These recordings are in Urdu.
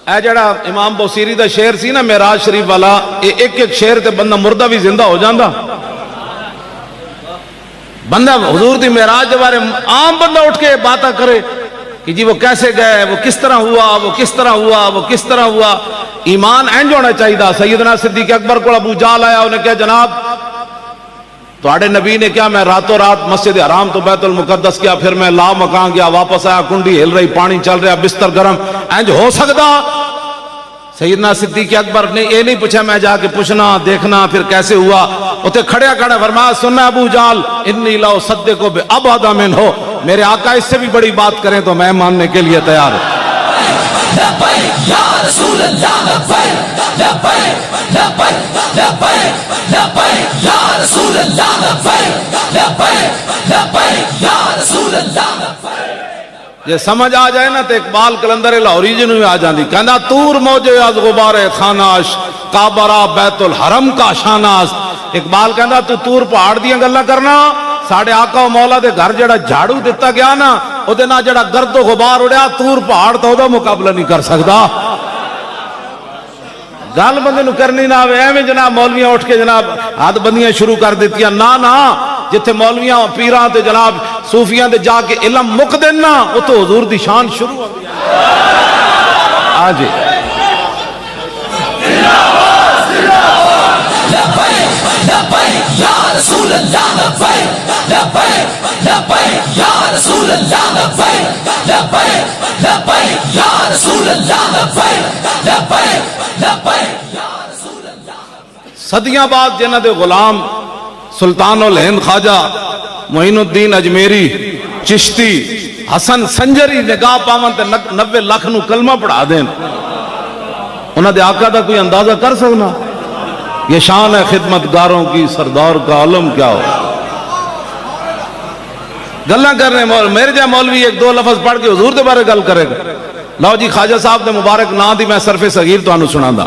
اے جڑا امام بوسیری دا شعر سی نا معراج شریف والا، ایک ایک شعر تے بندہ مردہ بھی زندہ ہو جاندہ. بندہ حضور دی معراج کے بارے عام بندہ اٹھ کے باتاں کرے کہ جی وہ کیسے گئے، وہ کس طرح ہوا، وہ کس طرح ہوا، وہ کس طرح ہوا. ایمان اینج ہونا چاہیے تھا. سیدنا صدیق اکبر کو ابو جہل آیا، انہیں کہا جناب تواڈے نبی نے کیا میں راتوں رات مسجد حرام تو بیت المقدس کیا، پھر میں لا مکان گیا، واپس آیا کنڈی ہل رہی، پانی چل رہا، بستر گرم، اینج ہو سکتا؟ سیدنا صدیق اکبر نے یہ نہیں پوچھا میں جا کے پوچھنا دیکھنا پھر کیسے ہوا. اتنے کھڑے کھڑے فرمایا سننا ابو جہل انی لا اصدق بابعد منہ، میرے آقا اس سے بھی بڑی بات کریں تو میں ماننے کے لیے تیار ہوں. لبیک یا رسول اللہ لبیک لبیک لبیک لبیک لبیک یا رسول اللہ لبیک لبیک لبیک یا رسول اللہ لبیک. یہ سمجھ آ جائے نا تو اقبال کلندر لاہوری جی نوں آ جاندی، کہندا تور موجے از غبار خاناش کعبہ بیت الحرم کا شاناس. اقبال کہندا تو تور پہاڑ دیاں گلاں کرنا، ساڑھے آقا و مولا دے گھر جڑا جھاڑو دیتا گیا نا او دے نا جڑا گرد و غبار اڑیا، تور پہاڑ تو دا مقابلہ نہیں کر سکتا. گل بندے نو کرنی نہ آوے ایویں جناب مولویاں اٹھ کے جناب ہاتھ بندیاں شروع کر دیتیاں. نا جتھے مولویاں پیراں تے جناب صوفیاں دے جا کے علم مک دینا او تو حضور دی شان شروع ہو گئی. ہاں جی لبیک یا رسول اللہ لبیک لبیک لبیک یا رسول اللہ لبیک لبیک لبیک یا رسول اللہ لبیک لبیک لبیک یا رسول اللہ. صدیاں بعد جنہ دے غلام سلطان الہند خواجہ معین الدین اجمیری چشتی حسن سنجری نگاہ پاون تے 90 لاکھ نو کلمہ پڑھا دین، انہاں دے آقا دا کوئی اندازہ کر سکنا؟ یہ شان ہے خدمتگاروں کی، سردار کا علم کیا ہو. گلاں کرنے میرے جا مولوی ایک دو لفظ پڑھ کے حضور دے بارے گل کرے گا. لو جی خواجہ صاحب دے مبارک نام دی میں صرف صغیر تانوں سناندا.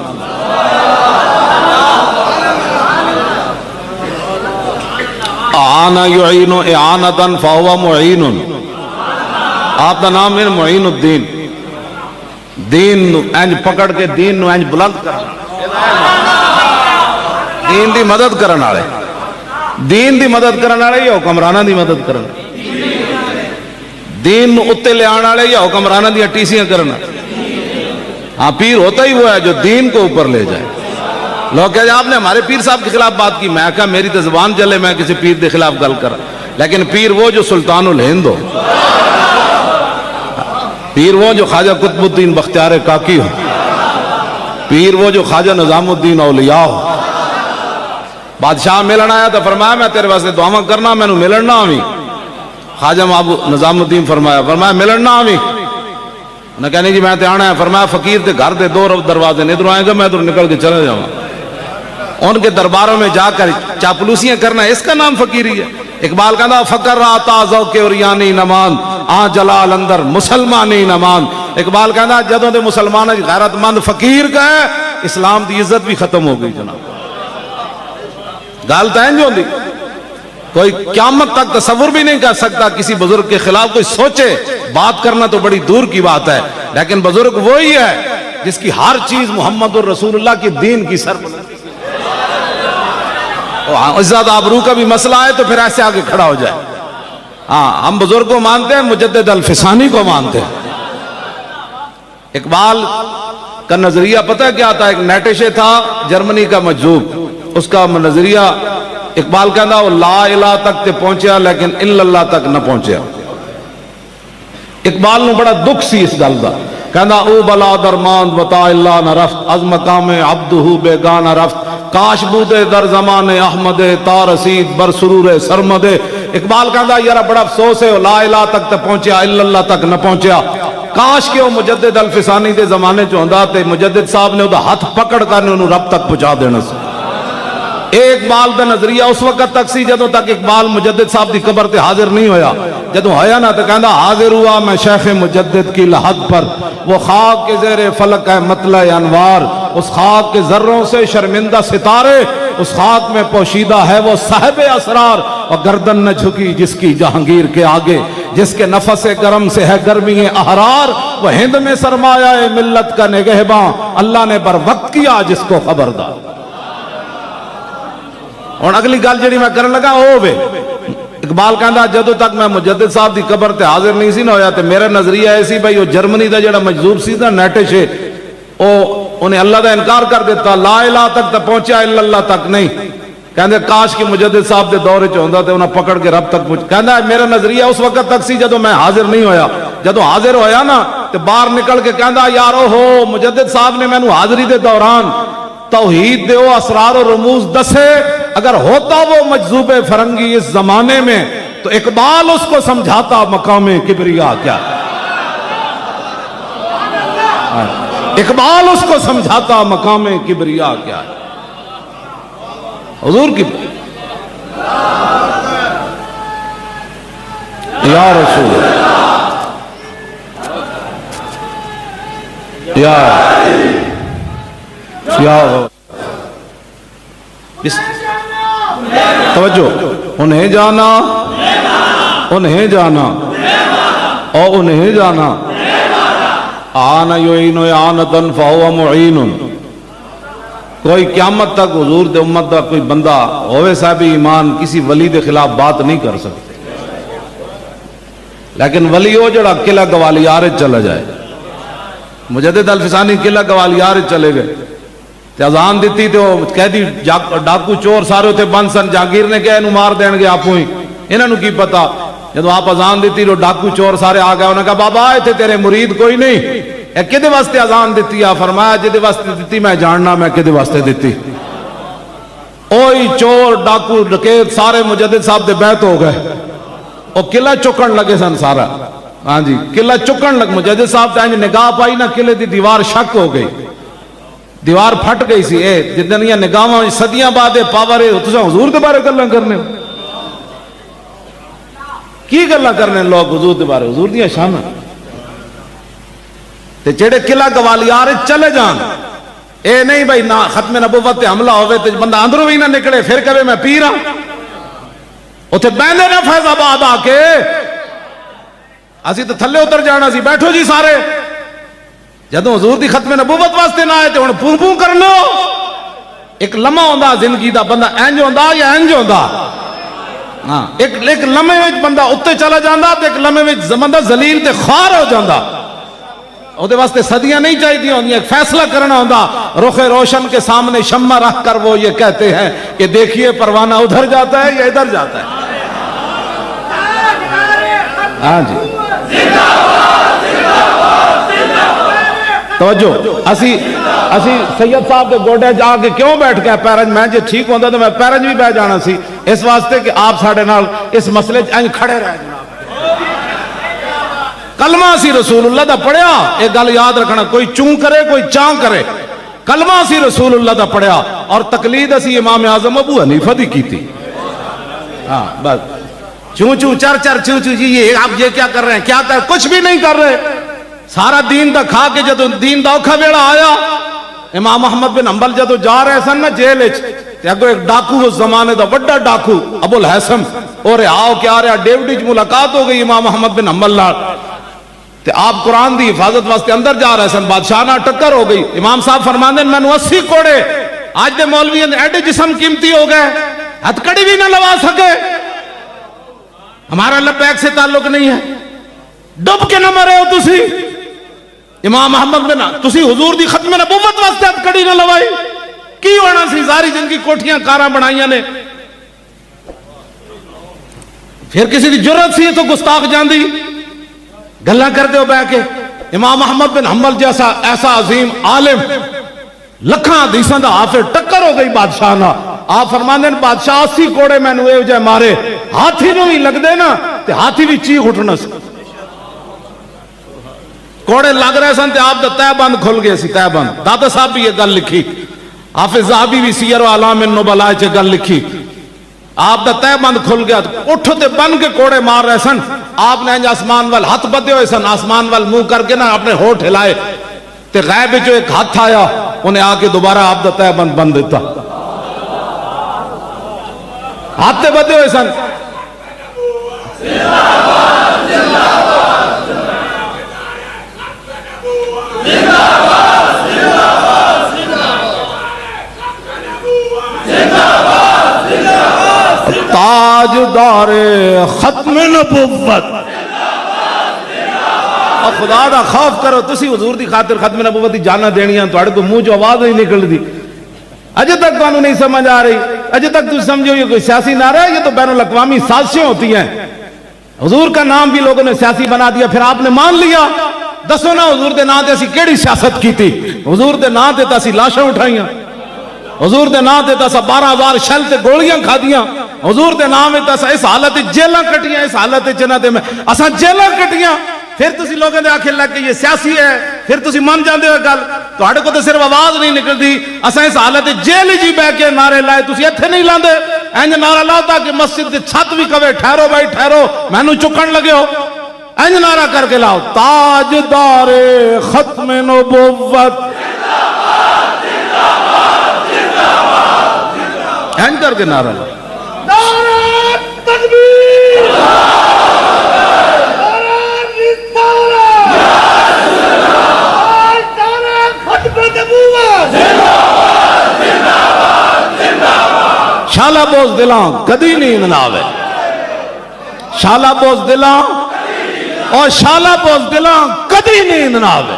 آنا یعین اعانتا فہو معین، آپ دا نام ہے معین الدین. دین نو انج پکڑ کے دین نو انج بلند کرنا، دین دی مدد کرن والے، دین دی مدد کرن والے یا حکمراناں دی مدد کرن، دین نو اتے لے آن والے یا حکمراناں دی ٹیسیاں کرنا. ہاں پیر ہوتا ہی وہ ہے جو دین کو اوپر لے جائے. لوگ کہتے ہیں آپ نے ہمارے پیر صاحب کے خلاف بات کی، میں کہا میری تو زبان چلے میں کسی پیر کے خلاف گل کر، لیکن پیر وہ جو سلطان الہند ہو، پیر وہ جو خواجہ قطب الدین بختیار کاکی ہو، پیر وہ جو خواجہ نظام الدین اولیاء ہو. بادشاہ ملن آیا تو فرمایا میں تیرے واسطے دعاواں کرنا، میں نو ملن نہ آویں. خواجہ نظام الدین فرمایا ملن نہ آویں. انہیں کہنے جی میں تے آنا ہے. فرمایا فقیر تے گھر دے 2 دروازے نے، ادھر آئے گا میں ادھر نکل کے چلے جاؤں. ان کے درباروں میں جا کر چاپلوسیاں کرنا، اس کا نام فقیری ہے. اقبال کہتا فقر آتا ذوق اوریانی نمان آ جلال اندر مسلمانی نمان. اقبال کہتا جدوں دے مسلمان غیرت مند فقیر کا ہے، اسلام دی عزت بھی ختم ہو گئی. جناب گل تو انج ہوندی، کوئی قیامت تک تصور بھی نہیں کر سکتا کسی بزرگ کے خلاف کوئی سوچے. بات کرنا تو بڑی دور کی بات ہے، لیکن بزرگ وہی ہے جس کی ہر چیز محمد الرسول اللہ کی دین کی سربلندی. عزت آبرو کا بھی مسئلہ ہے تو پھر ایسے آگے کھڑا ہو جائے. ہاں ہم بزرگ کو مانتے ہیں، مجدد الفسانی کو مانتے ہیں. اقبال کا نظریہ پتہ کیا تھا؟ ایک نیٹشے تھا جرمنی کا مجذوب، اس کا نظریہ اقبال کہتا وہ لا الہ تک تے پہنچیا لیکن الا اللہ تک نہ پہنچیا. اقبال نو بڑا دکھ سی اس گل دا. کہندا او بلا درماند وطا اللہ نہ رفت از مقام عبدہ بیگانہ رفت کاش بودے در زمان احمد تا رسید بر سرور سرمد. اقبال کہندا یار بڑا افسوس ہے لا الہ تک تے پہنچیا الا اللہ تک نہ پہنچیا. کاش کہ وہ مجدد الفسانی دے زمانے چ ہوندا تے مجدد صاحب نے او دا ہاتھ پکڑ کر انہوں رب تک پہنچا دینا سی. اقبال دا نظریہ اس وقت تک سی جدوں تک اقبال مجدد صاحب دی قبر تے حاضر نہیں ہویا. جدوں ہویا نا تو کہندا حاضر ہوا میں شیخ مجدد کی لحد پر، وہ خاک کے زیر فلک ہے مطلع انوار، اس خاک کے ذروں سے شرمندہ ستارے، اس خاک میں پوشیدہ ہے وہ صاحب اسرار، اور گردن نہ جھکی جس کی جہانگیر کے آگے. جس کے نفس گرم سے ہے گرمی احرار، وہ ہند میں سرمایہ ملت کا نگہباں، اللہ نے بر وقت کیا جس کو خبردار۔ اور اگلی گل جڑی میں کرن لگا وہ وے اقبال کہندا جدوں تک میں مجدد صاحب دی قبر تے حاضر نہیں سی نہ ہویا تے میرا نظریہ ایسی بھائی وہ جرمنی دا جڑا مجذوب سی نا نیٹش او انہیں اللہ دا انکار کر دیتا، لا الہ تک تے پہنچا الا اللہ تک نہیں، کہندے کاش کہ مجدد صاحب دے دور وچ ہوندا تے انہاں پکڑ کے رب تک پہنچ، کہندا میرا نظریہ اس وقت تک سی جدوں میں حاضر نہیں ہویا، جدوں حاضر ہویا نا تے باہر نکل کے کہندا یار اوہو مجدد صاحب نے مینوں حاضری دے دوران توحید دے وہ اسرار و رموز دسے، اگر ہوتا وہ مجذوب فرنگی اس زمانے میں تو اقبال اس کو سمجھاتا مقام کبریا کیا، اقبال اس کو سمجھاتا مقام کبریا کیا ہے۔ حضور کی یا رسول یا توجہ، انہیں جانا انہیں جانا اور انہیں جانا، آنا یعین اعانتن فہو معین، کوئی قیامت تک حضور دے امت دا کوئی بندہ ہوئے صاحب ایمان کسی ولی دے خلاف بات نہیں کر سکتے، لیکن ولی ہو جڑا قلعہ گوالیار چلا جائے، مجدد الفسانی قلعہ گوالیار چلے گئے تے اذان دیتی تے وہ قیدی ڈاکو چور سارے ہوتے بند سن، جہانگیر نے کہا انہوں مار دین گے آپ ہوئی، انہوں نے کی پتا، جب آپ اذان دیتی تو ڈاکو چور سارے آ گئے، انہوں نے کہا بابا آئے تھے تیرے مرید کوئی نہیں، اے کدے واسطے اذان دیتی ہے؟ فرمایا جدے واسطے دیتی میں جاننا میں کدے واسطے دیتی، اوہی چور ڈاکو ڈکیت سارے مجدد صاحب دے بیعت ہو گئے، وہ قلعہ چکن لگے سن سارا، ہاں جی قلعہ چکن لگ، مجدد صاحب تے انج نگاہ پائی نا قلعے دی دیوار شک ہو گئی، دیوار پھٹ گئی سی، اے جتنیاں نگاہاں صدیاں بعد پاور ہے تساں حضور دے بارے گلاں کرنے کی گلاں کرنے لوگ حضور دے بارے، حضور دیاں شاناں تے جڑے قلعہ گوالیار چلے جان، اے نہیں بھائی نہ ختم نبوت تے حملہ ہوئے تے بندہ اندروں بھی نہ نکلے پھر کہے میں پیر ہاں، اوتھے بیندے نہ فیض آباد آ کے اسی تو تھلے اتر جانا سی، بیٹھو جی سارے، جدوں حضور دی ختم نبوت واسطے نہ آئے تے ہن پوں پوں کرنا، ایک لمحہ ہوندا زندگی دا بندہ انج ہوندا یا انج ہوندا، ہاں ایک لمحے وچ بندہ اتے چلا جاندا تے ایک لمحے وچ بندہ ذلیل تے خوار ہو جاندا، او دے واسطے صدیاں نہیں چاہیے ہوندیاں، ایک فیصلہ کرنا ہوندا، رخ روشن کے سامنے شمع رکھ کر وہ یہ کہتے ہیں کہ دیکھیے پروانہ ادھر جاتا ہے یا ادھر جاتا ہے، ہاں جی توجہ، اسی سید صاحب کے گوڑے جا کے کیوں بیٹھ گئے پیرنج، میں جے ٹھیک ہوندہ تو میں پیرنج بھی بہ جانا سی، اس واسطے کہ آپ ساڑھے نال اس مسئلے انج کھڑے رہ جناب، کلمہ سی رسول اللہ دا پڑھیا، ایک گل یاد رکھنا، کوئی چون کرے کوئی چاں کرے، کلمہ سی رسول اللہ دا پڑھیا، اور تقلید اسی امام اعظم ابو حنیفہ دی کی تھی، ہاں بس چون چون چر چر چون چون جی یہ آپ یہ کیا کر رہے ہیں، کیا کر کچھ بھی نہیں کر رہے، سارا دین دا کھا کے جدو دین دا اوکھا ویڑا آیا، امام احمد بن حنبل جدو جا رہے سن نا جیل وچ تے اگوں ایک ڈاکو اس زمانے دا بڑا ڈاکو ابو الحسن اور آؤ کیا رہا ڈیوڈی وچ ملاقات ہو گئی امام احمد بن حنبل نال تے آپ قرآن دی حفاظت واسطے اندر جا رہے سن، بادشاہ نال ٹکر ہو گئی، امام صاحب فرماندے ہیں مینوں 80 کوڑے آج دے مولویاں دے ایڈے جسم قیمتی ہو گئے ہتھ کڑی بھی نہ لوا سکے، ہمارا لبیک سے تعلق نہیں ہے، ڈب کے نہ مرے ہو تسی، امام احمد بن تسی حضور دی ختم نبوت واسطے ہتھ کڑی نہ لوائی، کی ہونا سی ساری زندگی کوٹھیاں کاراں بنائیاں نے، پھر کسی دی جرت سی تو گستاخ جاندی گلاں کرتے ہو بہ کے، امام احمد بن حنبل جیسا ایسا عظیم عالم لکھاں حدیثاں دا حافظ ٹکر ہو گئی بادشاہ نہ، آپ فرماندے ہیں بادشاہ 80 کوڑے مینوں اے جے مارے، ہاتھی نوں بھی لگ دے نا تے ہاتھی بھی چیخ اٹھنا سی، کوڑے لگ رہے سن تے آپ دا تہ بند کھل گئے سی، تہ بند، دادا صاحب بھی یہ گل لکھی، حافظ ذہبی بھی سیر و اعلام النبلاء چ گل لکھی، آپ دا تہ بند کھل گیا، اٹھو تے بن کے کوڑے مار رہے سن، آپ نے انج آسمان وال ہاتھ بدے ہوئے سن، آسمان وال منہ کر کے نا اپنے ہونٹ ہلائے تے غیب جو ایک ہاتھ آیا انہیں آ کے دوبارہ آپ دا تہ بند بند دیتا، ہاتھ تے بدے ہوئے سن، تاجدار ختم نبوت. اور خدا دا خوف کرو, تسی حضور دی خاطر ختم نبوت دی جانا دینیاں, تو کو منہ جو آواز نہیں نکل دی. اجے تک تو نہیں سمجھ آ رہی, اجے تک تو سمجھو یہ کوئی سیاسی نعرہ ہے, یہ تو بین الاقوامی سازشیں ہوتی ہیں. حضور کا نام بھی لوگوں نے سیاسی بنا دیا, پھر آپ نے مان لیا. دسو نا حضور دے نام تے اسی کیڑی سیاست کی تھی؟ حضور دے نام تے اسی لاشاں اٹھائیاں, حضور دے نام تے اسا 12,000 شل تے گولیاں کھا دیاں, حضور دے نام تے اسا اس حالت جیلاں کٹیاں, اس حالت جنہ تے اسا جیلاں کٹیاں. پھر تسی لوگوں نے آخر لگ کہ یہ سیاسی ہے, پھر تسی من جاندے ہو گل. تواڈے کو تے صرف آواز نہیں نکلدی, اسا اس حالت جیل جی بہ کے نعرے لائے, تسی ایتھے نہیں لاندے. انج نعرہ لاتا کہ مسجد دی چھت بھی کہے ٹھہرو بھائی ٹھہرو, مینوں چکن لگے ہو. انج نعرہ کر کے لاؤ, تاجدار ختم نبوت, انج کر کے نعرہ لاؤ. نعرہ تکبیر، نعرہ رسالت، نعرہ ختم نبوت. شالا بوز دلاں کدی نیند نہ آوے, شالا بوز دلاں اور شالا بوز دلاں کدی نیند نہ آوے.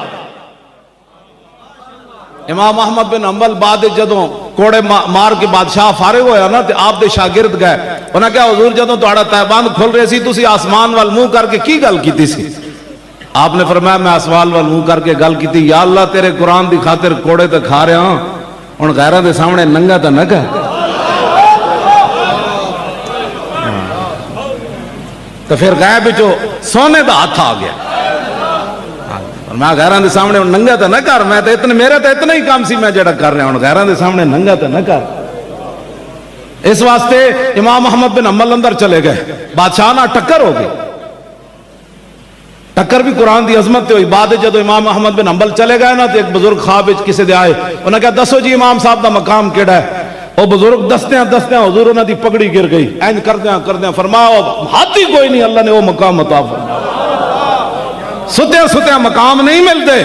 امام احمد بن حنبل بعد جدوں کوڑے مار کے بادشاہ فارغ ہویا نا, تے آپ دے شاگرد گئے, انہاں کہا حضور جدوں تہاڈا تہبند کھل رہے سی تسی آسمان وال منہ کر کے کی گل کیتی سی؟ آپ نے فرمایا میں آسمان وال منہ کر کے گل کیتی, یا اللہ تیرے قرآن دی خاطر کوڑے تے کھا رہا ہاں, ہن غیراں دے سامنے ننگا تے نہ کہہ. تو پھر غیب وچوں سونے دا ہاتھ آ گیا, میں غیراں دے سامنے ننگا تے نہ کر, میں تے اتنے میرے تے اتنا ہی کام سی میں جڑا کر رہا ہوں, غیراں دے سامنے ننگا تے نہ کر. اس واسطے امام احمد بن حنبل اندر چلے گئے, بادشاہ نہ ٹکر ہو گئی, ٹکر بھی قرآن دی عظمت تے ہوئی. بعد جدو امام احمد بن حنبل چلے گئے نا, تو ایک بزرگ خواب وچ کسے دے آئے, انہوں نے کہا دسو جی امام صاحب دا مقام کیڑا ہے؟ وہ بزرگ دستیاں حضور انہاں دی پگڑی گر گئی, اینج کردیاں فرمایا ہاتھ ہی کوئی نہیں, اللہ نے وہ مقام عطا فرمایا. ستیاں مقام نہیں ملتے,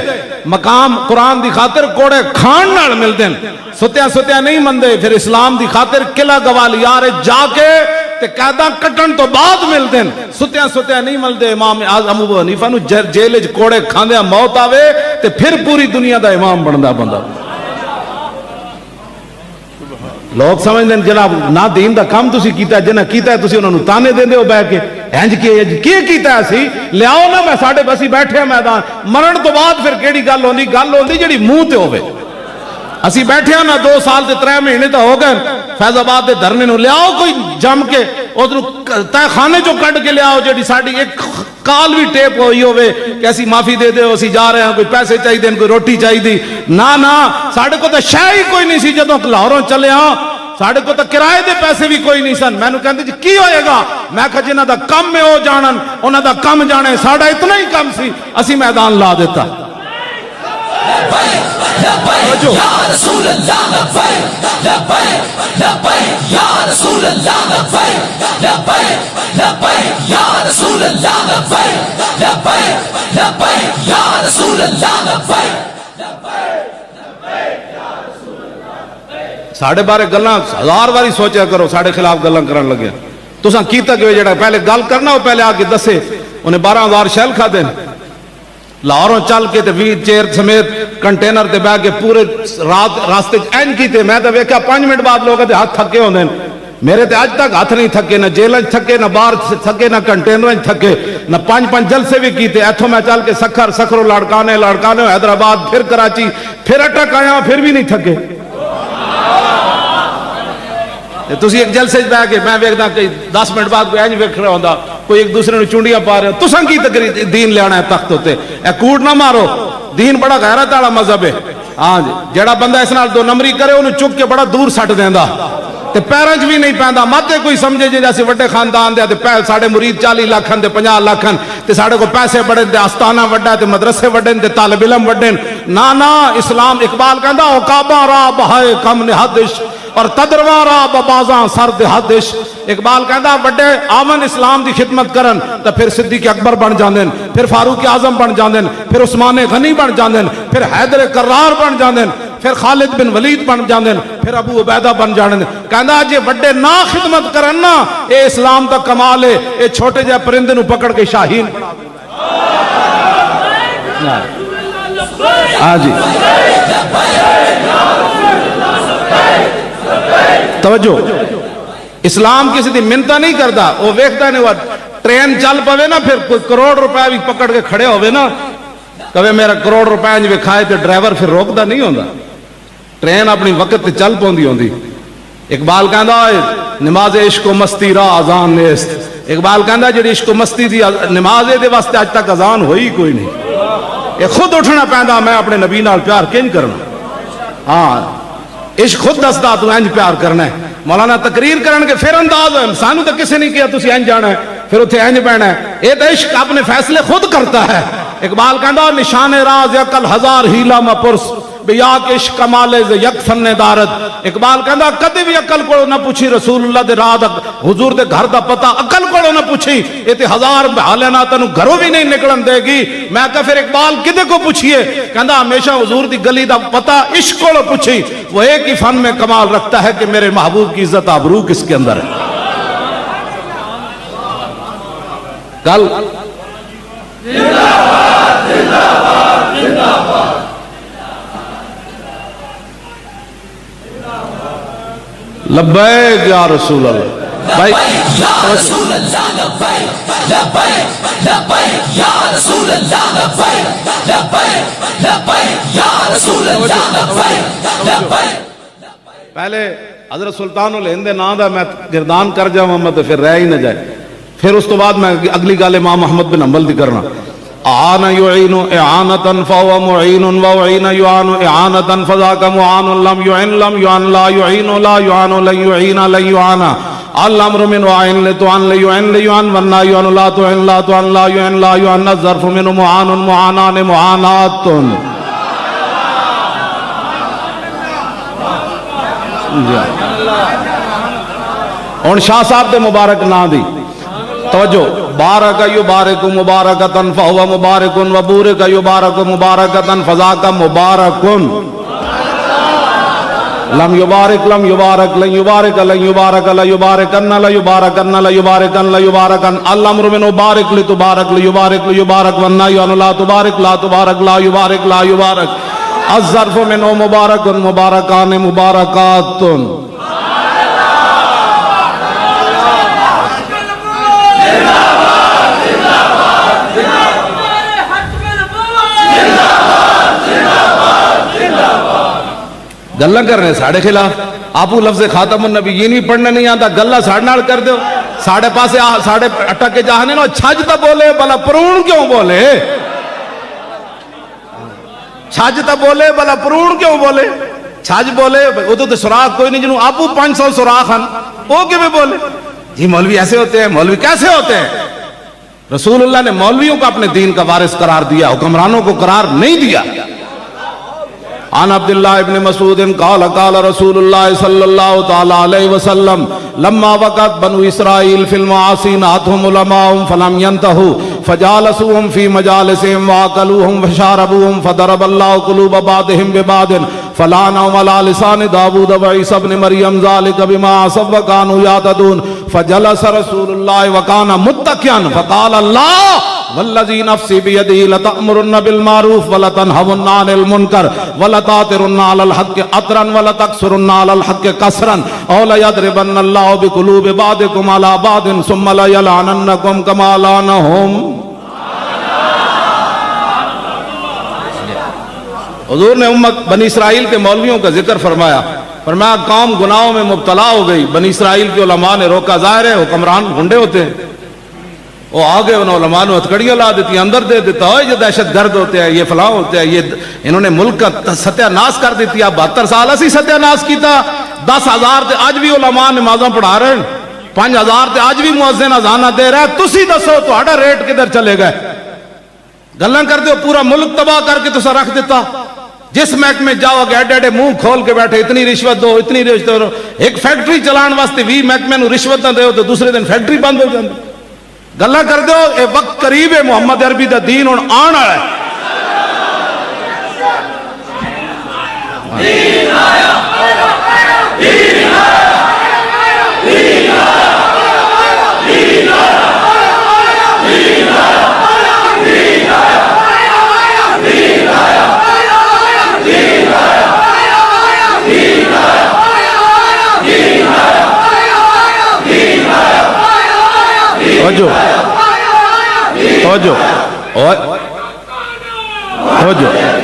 مقام قرآن دی خاطر کوڑے کھان نال ملتے ہیں. ستیاں نہیں مندے, پھر اسلام دی خاطر قلعہ گوالیار جا کے تے قیداں کٹن تو بعد ملتے ہیں. ستیاں نہیں ملتے. امام اعظم ابو حنیفہ نو جیل وچ کوڑے کھاندیاں موت آوے تے پھر پوری دنیا دا امام بندا بندہ. لوگ سمجھتے ہیں جناب نہ دین دا کام تسی کیتا ہے, جنہ کیتا ہے تسی انہوں نے تانے دے ہو بہ کے, انج کی کیتا ہے سی لیاؤ نا, میں ساڈے بسی بیٹھے ہیں میدان, مرن تو بعد پھر کیڑی گل ہوندی جڑی منہ تے ہوے. اسی بیٹھے ہیں نا 2 سال تے 3 مہینے تو ہو گئے فیض آباد دے دھرنے نو, لیاؤ کوئی جم کے ادھر تہ خانے چو کٹ کے لیاؤ جڑی ساڈی ایک کال بھی ٹیپ ہوئی ہوئے کہ اسی معافی دے دے, اسی جا رہے ہیں, کوئی پیسے چاہیے, کوئی روٹی چاہیے. نہ ساڈے کو تو شے ہی کوئی نہیں سی. جدوں لاہوروں چلے ہاں ساڈے کو تو کرائے دے پیسے بھی کوئی نہیں سن. مینوں کہندے جی کی ہوئے گا؟ میں کہا جنہاں دا کم میں او جانن, انہاں دا کم جانے, ساڈا اتنا ہی کم سی, اسی میدان لا دیتا. لبیک یا رسول اللہ, لبیک یا رسول اللہ, لبیک یا رسول اللہ, لبیک یا رسول اللہ. ساڑھے بارے گلاں 1000 باری سوچا کرو, ساڑھے خلاف گلاں کرن لگے. تساں کیتا کہ جڑا پہلے گل کرنا وہ پہلے آ کے دسے. انہیں 12,000 شیل کھا دین, لاہوروں چل کے تے 20 چیر سمیت کنٹینر تے بہ کے پورے رات راستے این کیتے. میں تے ویکھیا 5 منٹ بعد لوگ تے ہاتھ تھکے ہوندے, میرے تے اج تک ہاتھ نہیں تھکے, نہ جیل وچ تھکے, نہ باہر تھکے, نہ کنٹینر وچ تھکے, نہ 5 جلسے بھی کیتے. ایتھوں میں چل کے سکھروں لاڑکانے حیدرآباد, پھر کراچی, پھر اٹک آیا, پھر بھی نہیں تھکے. تسی ایک جلسے بہ کے میں ویکھدا کہ 10 منٹ بعد کوئی انج ویکھ رہا ہوندا, کوئی ایک دوسرے نوں چونڈیاں پا رہے. تساں کی تقریر دین لیانا ہے تخت تے, اے کوڑ نہ مارو. دین بڑا غیرت والا مذہب ہے. ہاں جی, جڑا بندہ اس نال 2 نمبری کرے انہوں چک کے بڑا دور سٹ دیندا تے پیراں وچ بھی نہیں پیندا. مت کوئی سمجھے جے جیسے وڈے خاندان دے تے ساڈے مرید 40 لاکھ تے 50 لاکھ تے ساڈے کو پیسے بڑے تے آستانہ وڈا تے مدرسے وڈے تے طالب علم وڈے. نہ اسلام اقبال کہندا او کعبہ را بہائے کم نہادش اور تدروارا ببازاں سرد حدش. اقبال کہندا وڈے آون اسلام دی خدمت کرن تے پھر صدیق اکبر بن جاندے, پھر فاروق اعظم بن جاندے, پھر عثمان غنی بن جاندے, پھر حیدر کرار بن جاندے, پھر خالد بن ولید بن جاندے پھر ابو عبیدہ بن جاندے کہندا جے وڈے نہ خدمت کرن نا اے اسلام دا کمال ہے اے چھوٹے جے پرندے نو پکڑ کے شاہین بنا دیندا ہاں جی توجہ اسلام کسی دی منتا نہیں کرتا وہ ویکھدا نہیں وہ ٹرین چل پوے نا پھر کوئی کروڑ روپے بھی پکڑ کے کھڑے ہوئے نا کبھی میرا کروڑ روپے جی کھائے تو ڈرائیور پھر روکتا نہیں ہوتا ٹرین اپنی وقت چل پوندی ہوندی اقبال کہندا نماز عشق و مستی را اذان نیست اقبال کہندا جڑی عشق و مستی دی نماز دے واسطے اج تک اذان ہوئی کوئی نہیں یہ خود اٹھنا پیندا میں اپنے نبی نال پیار کیوں کرنا ہاں عشق خود دسدا تو انج پیار کرنا ہے مولانا تقریر کرن کے پھر انداز ہے سانو تو کسی نہیں کیا تسی انج جانا ہے پھر اتنے انج بہنا ہے یہ تو عشق اپنے فیصلے خود کرتا ہے اقبال کہندا نشان راز عقل ہزار ہیلا مپرس بیا کے عشق کمال ز یک فن دارت اقبال کہندا کدی بھی عقل کو نہ پوچھی رسول اللہ دے راہ دا حضور دے گھر دا پتہ عقل کو نہ پوچھی اے تے ہزار حالے نہ تینوں گھروں بھی نہیں نکلن دے گی میں کہ پھر اقبال کدے کو پوچھیے کہندا ہمیشہ حضور دی گلی دا پتہ عشق کو پوچھی وہ ایک ہی فن میں کمال رکھتا ہے کہ میرے محبوب کی عزت آبرو کس کے اندر ہے کل لبیک یا رسول اللہ بھائی یا رسول اللہ لبیک لبیک لبیک یا رسول اللہ لبیک لبیک لبیک یا رسول اللہ لبیک لبیک پہلے حضرت سلطان الہند نام دا میں گردان کر جاؤں میں تو پھر رہ ہی نہ جائے پھر اس تو بعد میں اگلی گال امام محمد بن حنبل دی کرنا اعان يعين اعانة فهو معين وعين يعان اعانة فذاك معان لم يعن لا يعين لا يعان لا يعين لا يعان الامر من وعين لتعن لا يعن لا يعن والنا يعن لا تعن لا تعن لا يعن لا يعن الظرف من معان معانان معانات اور شاہ صاحب دے مبارک نام دی توجہ بارک یبارک مبارکتن فہو مبارکن وبورک یبارک مبارکتن فذاک مبارکن لم یبارک لم یبارک لن یبارک لن یبارک لا یبارکن لا یبارکن لا یبارکن لا یبارکن الامر من بارک لتبارک لیبارک لیبارک والنهی عن لا تبارک لا تبارک لا یبارک لا یبارک الظرف من مبارکن مبارکان مبارکات گلہ کرنے ساڑھے خلاف آپو لفظ خاتم النبی یہ نہیں پڑھنے نہیں آتا گلہ ساڑھے نال کر دو ساڑھے پاسے ساڑھے اٹک کے جاہنے نو چھاجتا بولے بلا پرون کیوں بولے چھاجتا بولے بلا پرون کیوں بولے چھاج بولے ادھو تو سراخ کوئی نہیں جنہوں آپو 500 سراخ ہن وہ کیوں بولے جی مولوی ایسے ہوتے ہیں مولوی کیسے ہوتے ہیں رسول اللہ نے مولویوں کو اپنے دین کا وارث قرار دیا حکمرانوں کو قرار نہیں دیا عن عبداللہ ابن مسعود قال قال رسول اللہ صلی اللہ تعالی علیہ وسلم لما وقت بنو اسرائیل فی المعاصی ناتهم علماء فلم ينتهوا فجالسوهم في مجالسهم واكلوهم فشاربوهم فضرب الله قلوب بعضهم ببعض فلعنهم على لسان داود وعيسى ابن مريم ذلك بما عصوا وكانوا يعتدون فجلس رسول الله وكان متكئا فقال الله والذي نفسي بيده لتأمرن بالمعروف ولتنهون عن المنكر ولتأثرن على الحق أثرا ولتكسرن على الحق كسرا أو ليضربن الله بقلوب بعضكم على بعض ثم ليلعننكم كما لعنهم حضور نے امت بنی اسرائیل کے مولویوں کا ذکر فرمایا فرمایا قوم گناہوں میں مبتلا ہو گئی بنی اسرائیل کے علماء نے روکا ظاہر ہے حکمران گھنڈے ہوتے ہیں وہ آگے انہوں علماء نے ہتھکڑیاں لا دیتی اندر دے دیتا ہے یہ دہشت گرد ہوتے ہیں یہ فلاں ہوتے ہیں یہ انہوں نے ملک کا ستیہ ناس کر دیتی اب 72 سال اسی ستیہ ناس کیتا 10,000 تے آج بھی علماء نمازاں پڑھا رہے ہیں 5,000 تے آج بھی مؤذن اذاناں دے رہا ہے تسی دسو تہاڈا ریٹ کدھر چلے گئے گلاں کر دیو پورا ملک تباہ کر کے تسا رکھ دیتا جس محکمے جاؤ گے ایڈے ایڈے منہ کھول کے بیٹھے اتنی رشوت دو اتنی رشوت دو ایک فیکٹری چلان واسطے 20 محکمے نو رشوت دے تو دوسرے دن فیکٹری بند ہو جاندی گلاں کر دو اے وقت قریب ہے محمد عربی دا دین ہن آن والا ہے توجہ توجہ توجہ